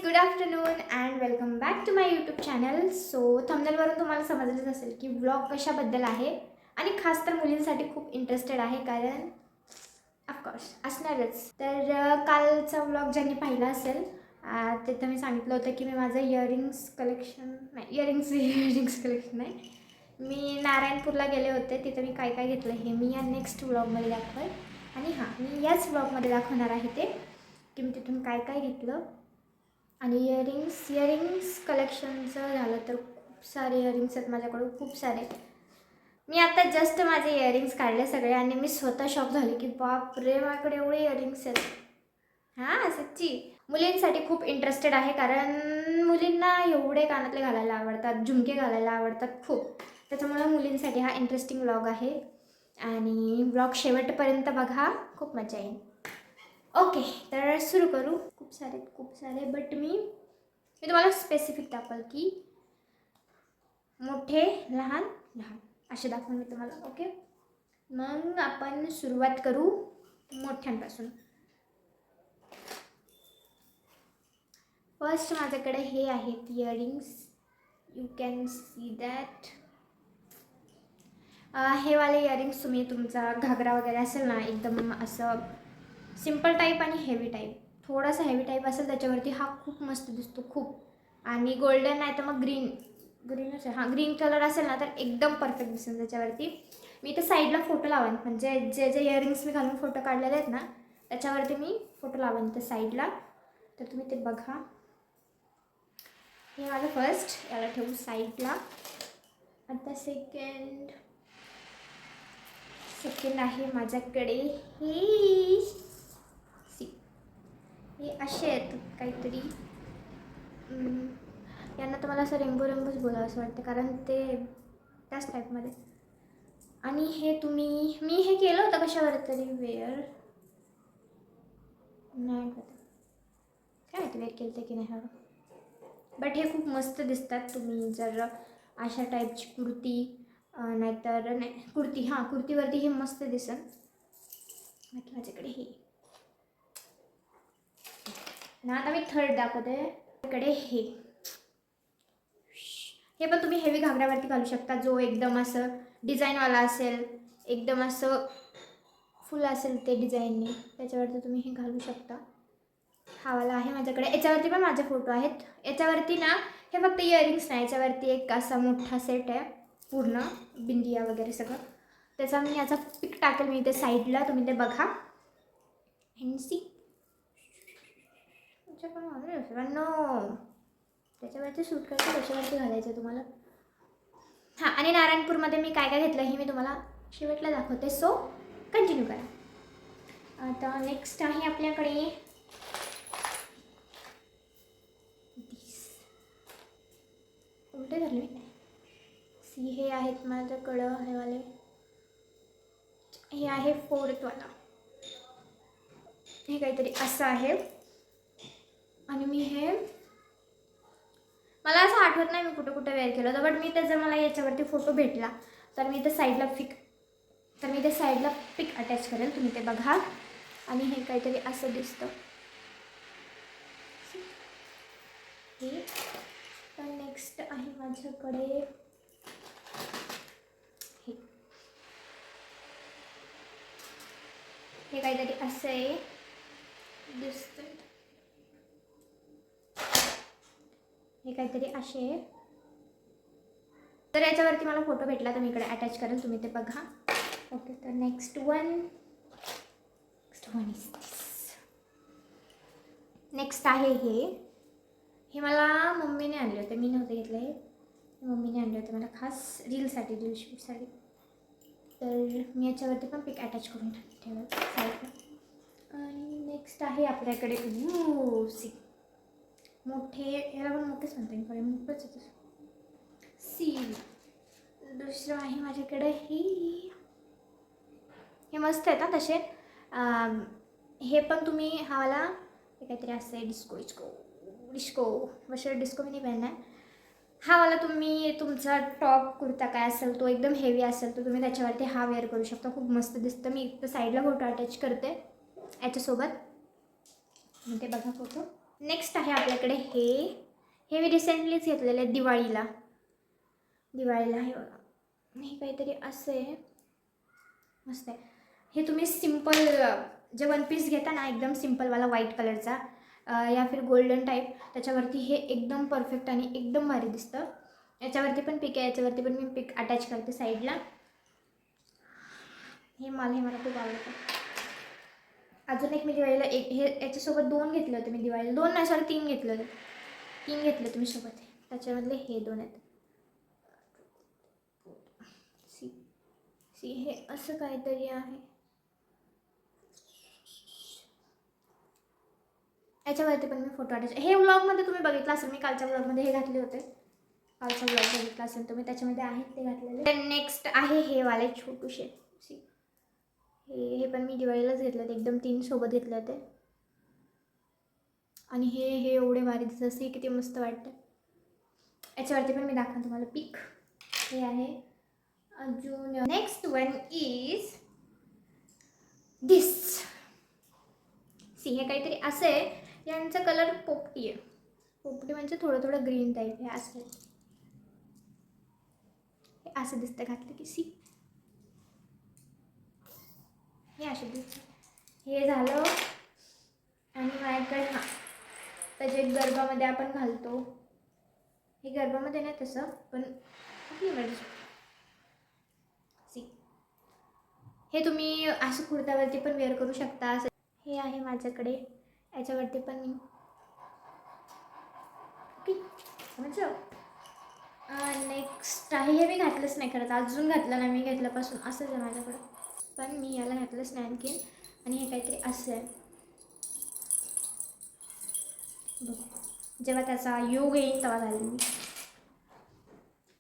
Good afternoon and welcome back to my YouTube channel. So थंबनेलवरून तुम्हाला समजलंच असेल की व्लॉग कशाबद्दल आहे आणि खास तर मुलींसाठी खूप इंटरेस्टेड आहे, कारण ऑफकोर्स असणारच. तर कालचा व्लॉग ज्यांनी पाहिला असेल तिथं मी सांगितलं होतं की मी माझं इयरिंग्स कलेक्शन नाही, मी नारायणपूरला गेले होते. तिथं मी काय काय घेतलं हे मी या नेक्स्ट व्लॉगमध्ये दाखवेल. आणि हां, मी याच व्लॉगमध्ये दाखवणार आहे ते की मी तिथून काय काय घेतलं. आणि इयरिंग्स कलेक्शनचं झालं तर खूप सारे इयरिंग्स आहेत माझ्याकडून, खूप सारे. मी आता जस्ट माझे इयरिंग्स काढले सगळे आणि मी स्वतः शॉक झाले की बापरे, माझ्याकडे एवढे इयरिंग्स आहेत. हां, सच्ची मुलींसाठी खूप इंटरेस्टेड आहे, कारण मुलींना एवढे कानातले घालायला आवडतात, झुमके घालायला आवडतात खूप. त्याच्यामुळे मुलींसाठी हा इंटरेस्टिंग व्लॉग आहे आणि व्लॉग शेवटपर्यंत बघा, खूप मजा येईल. ओके, तर सुरू करू. खूप सारे बट मी तुम्हाला स्पेसिफिक दाखवाल की मोठे लहान लहान असे दाखवून मी तुम्हाला. ओके, मग आपण सुरुवात करू मोठ्यांपासून. फर्स्ट माझ्याकडे हे आहेत earrings, you can see that. हे वाले इयरिंग्स तुम्ही तुमचा घागरा वगैरे असेल ना, एकदम असं सिम्पल टाईप आणि हेवी टाईप, थोडासा हेवी टाईप असेल त्याच्यावरती हा खूप मस्त दिसतो खूप. आणि गोल्डन नाही तर मग ग्रीनच आहे, हां ग्रीन कलर असेल ना तर एकदम परफेक्ट दिसेल त्याच्यावरती. मी इथे साईडला फोटो लावेन, म्हणजे जे जे इयरिंग्स मी घालून फोटो काढलेले आहेत ना त्याच्यावरती मी फोटो लावेन इथे साईडला, तर तुम्ही ते बघा. हे माझं फर्स्ट, याला ठेवू साईडला. आता सेकंड आहे माझ्याकडे हे असे आहेत काहीतरी. यांना तर मला असं रेम्बोच बोलावं असं वाटतं, कारण ते त्याच टाईपमध्ये. आणि हे मी हे केलं होतं कशावर तरी वेअर, नाही पता काय माहिती वेअर केलं ते की नाही हवं, बट हे खूप मस्त दिसतात. तुम्ही जर अशा टाईपची कुर्ती नाहीतर नाही कुर्ती, हां कुर्तीवरती हे मस्त दिसन. बाकी माझ्याकडे हे ना, आता मी थर्ड दाखवते. माझ्याकडे हे पण तुम्ही हेवी घागऱ्यावरती घालू शकता, जो एकदम असं डिझाईनवाला असेल, एकदम असं फुल असेल ते डिझाईनने, त्याच्यावरती तुम्ही हे घालू शकता. हा वाला आहे माझ्याकडे, याच्यावरती पण माझे फोटो आहेत. याच्यावरती ना हे फक्त इयरिंग्स नाही, याच्यावरती एक असा मोठा सेट आहे पूर्ण, बिंदिया वगैरे सगळं. त्याचा मी याचा पिक टाकेल मी इथे साईडला, तुम्ही ते बघा. सी नो, त्याच्यावरती सूट करायचं, त्याच्यावरती घालायचं तुम्हाला. हां, आणि नारायणपूरमध्ये मी काय काय घेतलं हे मी तुम्हाला शेवटला दाखवते, सो कंटिन्यू करा. आता नेक्स्ट आहे आपल्याकडे उलटे धरले सी. हे आहेत माझ्याकडं हे वाले, हे आहे फोर्थवाला. हे काहीतरी असं आहे. आणि मी हे मला असं आठवत नाही मी कुठं वेअर केलं होतं, बट मी जर मला याच्यावरती फोटो भेटला तर मी ते साईडला पिक अटॅच करेल, तुम्ही ते बघा. आणि हे काहीतरी असं दिसतं हे. तर नेक्स्ट आहे माझ्याकडे हे काहीतरी असं आहे दिसतं, हे काहीतरी असे. तर याच्यावरती मला फोटो भेटला तर मी इकडे अटॅच करेल, तुम्ही ते बघा. ओके, तर नेक्स्ट वन इज नेक्स्ट आहे हे मला मम्मीने आणले होते, मी नव्हते घेतले, हे मम्मीने आणले होते मला खास रीलसाठी, रील शूटसाठी. तर मी याच्यावरती पण पिक अटॅच करून ठेवलं साईडला. आणि नेक्स्ट आहे आपल्याकडे सी मोठे, याला पण मोठेच म्हणते मी, मोठंच आहे सी. दुसरं आहे माझ्याकडे हे मस्त आहेत ना तसे. हे पण तुम्ही हा काहीतरी असं आहे डिस्को मी नाही पहनणार. हा वाला तुम्ही तुमचा टॉप कुर्ता काय असेल तो एकदम हेवी असेल तर तुम्ही त्याच्यावरती हा वेअर करू शकता, खूप मस्त दिसतं. मी इथं साईडला फोटो अटॅच करते याच्यासोबत, ते बघा फोटो. नेक्स्ट आहे आपल्याकडे हे मी रिसेंटलीच घेतलेलं आहे दिवाळीला हे बघा. हे काहीतरी असं आहे, मस्त आहे. हे तुम्ही सिम्पल जे वन पीस घेता ना, एकदम सिम्पलवाला व्हाईट कलरचा या फिर गोल्डन टाईप, त्याच्यावरती हे एकदम परफेक्ट आणि एकदम भारी दिसतं. याच्यावरती पण पिक आहे, याच्यावरती पण मी पिक अटॅच करते साईडला. हे मला खूप आवडतं. अजून एक मी दिवाळीला याच्यासोबत 2 घेतले होते मी दिवाळीला. 2 नाही, सॉरी 3 घेतले होते. 3 घेतले होते मी सोबत. त्याच्यामधले हे 2 आहेत. सी हे असं काहीतरी आहे. याच्यावरती पण मी फोटो अटॅच, हे व्लॉगमध्ये तुम्ही बघितलं असेल, मी कालच्या व्लॉगमध्ये हे घातले होते. कालचा व्लॉग बघितला असेल तुम्ही, त्याच्यामध्ये आहेत ते घातलेले. नेक्स्ट आहे हे वाले छोटूशे. सी हे पण मी दिवाळीलाच घेतले होते, एकदम 3 सोबत घेतले होते. आणि हे एवढे भारी दिसत असे, किती मस्त वाटतं. याच्यावरती पण मी दाखवते तुम्हाला पिक. हे आहे. अजून next one is this. See हे काहीतरी असं आहे. यांचा कलर पोपटी आहे. पोपटी म्हणजे थोडं ग्रीन टाईप. हे असं हे असं दिसतं घातलं की. सी हे असं दिसतं. हे झालं. आणि माझ्याकडे त्याचे गरबामध्ये आपण घालतो. हे गरबामध्ये नाही तसं, पण आपली मर्जी. सी हे तुम्ही असं कुर्त्यावरती पण वेअर करू शकता. असं हे आहे माझ्याकडे. याच्यावरती पण मी समजलं. नेक्स्ट आहे हे मी घातलंच नाही खरंच, अजून घातलं नाही मी घेतल्यापासून. असंच आहे माझ्याकडं, पण मी याला घातलंच नाही आणखीन. आणि हे काहीतरी असं आहे बघ, जेव्हा त्याचा योग येईल तेव्हा घालेन मी.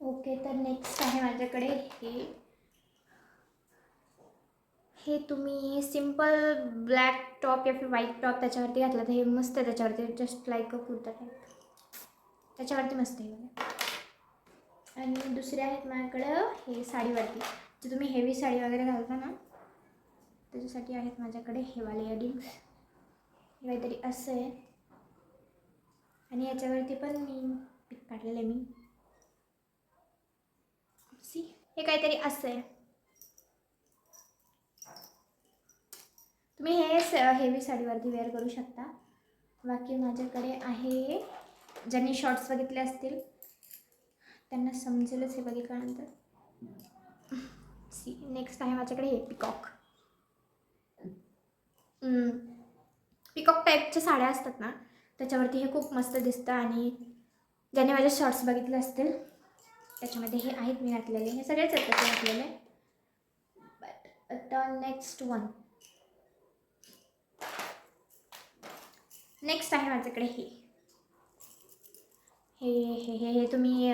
ओके, तर नेक्स्ट आहे माझ्याकडे हे तुम्ही सिम्पल ब्लॅक टॉप या फिर व्हाईट टॉप त्याच्यावरती घातलं तर हे मस्त आहे. त्याच्यावरती just like a kurta type, त्याच्यावरती मस्त आहे. आणि दुसरे आहेत माझ्याकडं हे साडीवरती, जे तुम्ही हेवी साडी वगैरे घालता ना, त्याच्यासाठी आहेत माझ्याकडे हे वाले इयरिंग्स. हे काहीतरी असं आहे. आणि याच्यावरती पण मी पिक काढलेलं आहे मी. सी हे काहीतरी असं आहे. तुम्ही हे हेवी साडीवरती वेअर करू शकता. बाकी माझ्याकडे आहे, ज्यांनी शॉर्ट्स बघितले असतील त्यांना समजेलच हे बघितल्यानंतर. सी नेक्स्ट आहे माझ्याकडे हे पिकॉक. पिकॉक टाईपच्या साड्या असतात ना, त्याच्यावरती हे खूप मस्त दिसतं. आणि ज्यांनी माझे शॉर्ट्स बघितले असतील त्याच्यामध्ये हे आहेत मी घातलेले. हे सगळेच आहेत त्याचे घातलेले. बट आता नेक्स्ट वन. नेक्स्ट आहे माझ्याकडे हे तुम्ही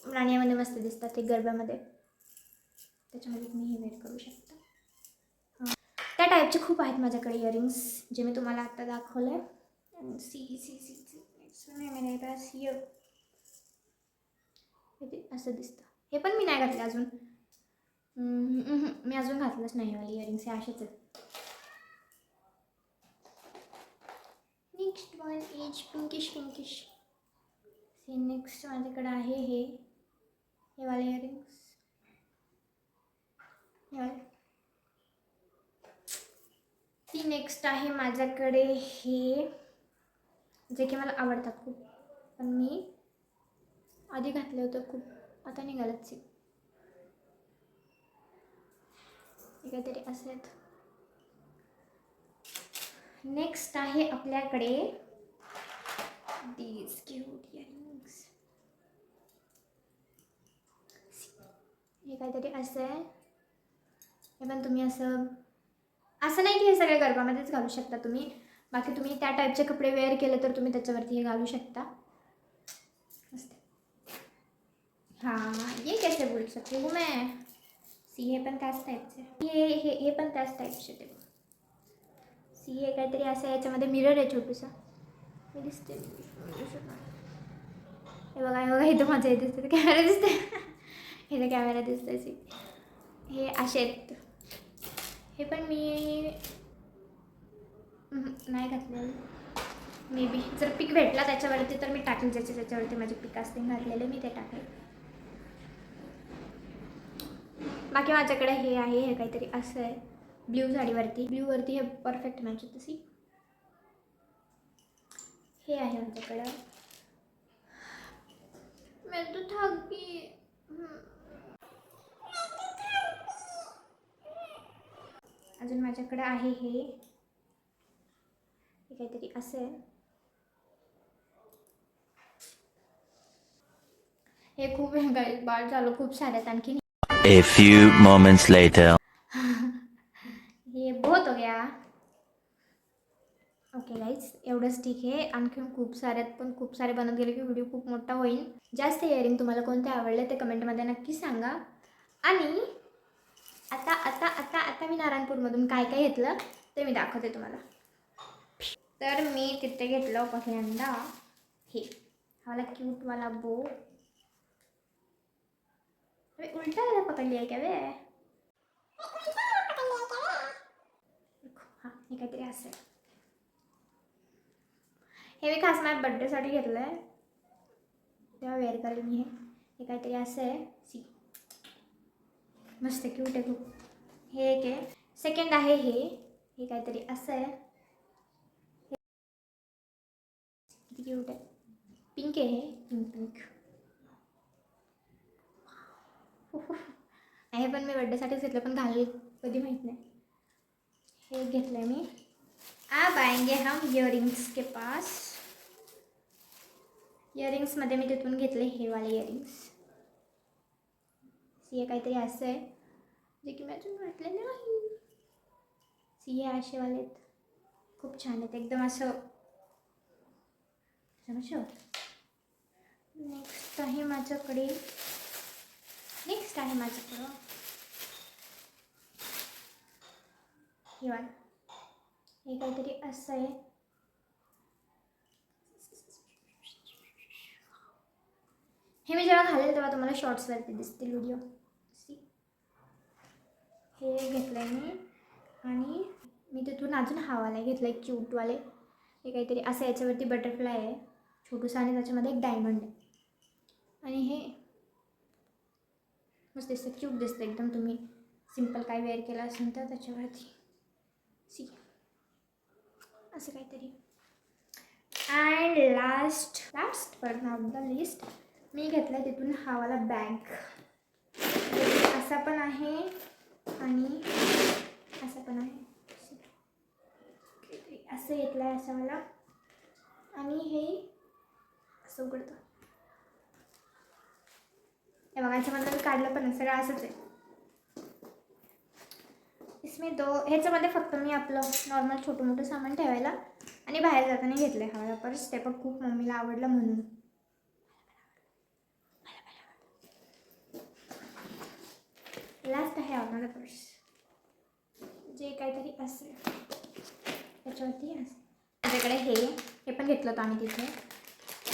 राणीमध्ये मस्त दिसतात ते गरब्यामध्ये, त्याच्यामध्ये तुम्ही हे वेअर करू शकता. त्या टाईपचे खूप आहेत माझ्याकडे इयरिंग्स, जे मी तुम्हाला आत्ता दाखवलं आहे. मेरे पास ये असं दिसतं. हे पण मी नाही घातलं अजून. मी अजून घातलंच नाही वाली इयरिंग्स, हे असेच आहेत. Next one is pinkish. Next माझ्याकडे आहे हे वाले इयरिंग्स. ती नेक्स्ट आहे माझ्याकडे हे, जे की मला आवडतात खूप, पण मी आधी घातलं होतं खूप, आता नाही घालत. हे काहीतरी असे आहेत. नेक्स्ट आहे आपल्याकडे दीज क्यूट इयरिंग्स. हे काहीतरी असं आहे. हे पण तुम्ही असं नाही की हे सगळे गरबामध्येच घालू शकता तुम्ही. बाकी तुम्ही त्या टाईपचे कपडे वेअर केले तर तुम्ही त्याच्यावरती हे घालू शकता. मस्त. हाँ ये कैसे बोल सकती हूँ मैं. सी हे पण त्याच टाईपचे. हे पण त्याच टाईपचे ते. सी हे काहीतरी असं आहे. याच्यामध्ये मिरर आहे छोटूसा. हे दिसते हे बघा इथं माझं हे दिसतं, कॅमेरा दिसते. हे तर कॅमेरा दिसतंय. सी हे असे आहेत. हे पण मी नाही घातलेलं. मे बी जर पिक भेटला त्याच्यावरती तर मी टाकेल, ज्याच्यावरती माझे पिक असतील घातलेले मी ते टाकेल. बाकी माझ्याकडे हे आहे, हे काहीतरी असं आहे ब्ल्यू साडीवरती, ब्ल्यूवरती हे परफेक्ट मॅच होतं. सी हे आहे माझ्याकडं. मैं तो थक गई. अजून माझ्याकडे आहे हे काहीतरी असं आहे. हे खूप बाळ झालं, खूप सारे आहेत आणखी. A few moments later. ये बहुत हो गया. ओके गाईज, एवढंच ठीक आहे. आणखीन खूप सारे आहेत, पण खूप सारे बनत गेले की व्हिडिओ खूप मोठा होईल. जास्त इयरिंग तुम्हाला कोणते आवडले ते कमेंटमध्ये नक्की सांगा. आणि आता आता आता आता मी नारायणपूरमधून काय काय घेतलं ते मी दाखवते तुम्हाला. तर मी तिथे घेतलं पहिल्यांदा हे मला क्यूटवाला बो. उलटा पकडली आहे का वे? हां, हे काहीतरी असं आहे. हे मी खास माझ्या बड्डेसाठी घेतलं आहे, तेव्हा वेअर करेल मी. हे काहीतरी असं आहे. सी मस्त क्यूट आहे खूप. हे एक आहे. सेकंड आहे हे काहीतरी असं आहे. किती क्यूट आहे. पिंक आहे हे, पिंक. हे पण मी बड्डेसाठीच घेतलं, पण घाल कधी माहीत नाही. हे घेतलं आहे मी. अब आएंगे हम इयरिंग्स के पास. इयरिंग्समध्ये मी तिथून घेतले हे वाले इयरिंग्स. हे काहीतरी असं आहे जे की मी अजून घातलेले नाही. हे असेवाले आहेत, खूप छान आहेत एकदम असं. नेक्स्ट आहे माझ्याकडे हे वाला. हे काहीतरी असं आहे. हे मी जेव्हा घालेल तेव्हा तुम्हाला शॉर्ट्सवरती दिसतील व्हिडिओ. हे घेतलं आहे मी. आणि मी तिथून अजून हावाला घेतला आहे क्यूटवाले. हे काहीतरी असं याच्यावरती बटरफ्लाय आहे छोटूसा आणि त्याच्यामध्ये एक डायमंड आहे. आणि हे मस्त दिसतं, क्यूट दिसतं एकदम. तुम्ही सिम्पल काय वेअर केलं असेल तर त्याच्यावरती. सी असं काहीतरी. And last but not the list मी घेतला आहे तिथून हावाला बॅग. असा पण आहे आणि असं पण आहे. असं घेतलं आहे असं मला. आणि हे असं उघडतं. हे बघा, याच्यामधलं मी काढलं पण सगळं असंच आहे. इसमें ह्याच्यामध्ये फक्त मी आपलं नॉर्मल छोटं मोठं सामान ठेवायला आणि बाहेर जाताना घेतलं आहे हवाला पर्स. ते पण खूप मम्मीला आवडलं म्हणून. लास्ट आहे आवडणारा पर्स जे काहीतरी असेल त्याच्यावरती असेल. माझ्याकडे हे पण घेतलं होतं आम्ही तिथे.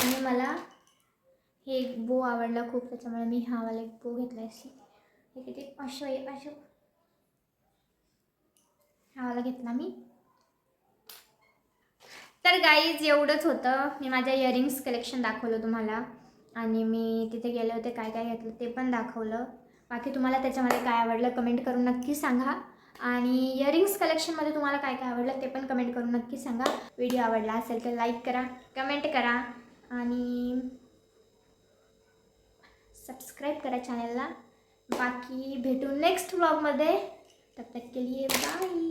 आणि मला हे एक बो आवडला खूप, त्याच्यामुळे मी हा वाला एक बो घेतला आहे. हे किती असं हा वाला घेतला मी. तर गाईज एवढंच होतं. मी माझ्या इयरिंग्स कलेक्शन दाखवलं तुम्हाला आणि मी तिथे गेले होते काय काय घेतलं ते पण दाखवलं. बाकी तुम्हाला त्याच्यामध्ये काय आवडलं कमेंट करून नक्की सांगा. आणि इयरिंग्स कलेक्शनमध्ये तुम्हाला काय काय आवडलं ते पण कमेंट करून नक्की सांगा. व्हिडिओ आवडला असेल तर लाईक करा, कमेंट करा आणि सबस्क्राईब करा चॅनलला. बाकी भेटू नेक्स्ट व्लॉगमध्ये. तब तक के लिए बाय.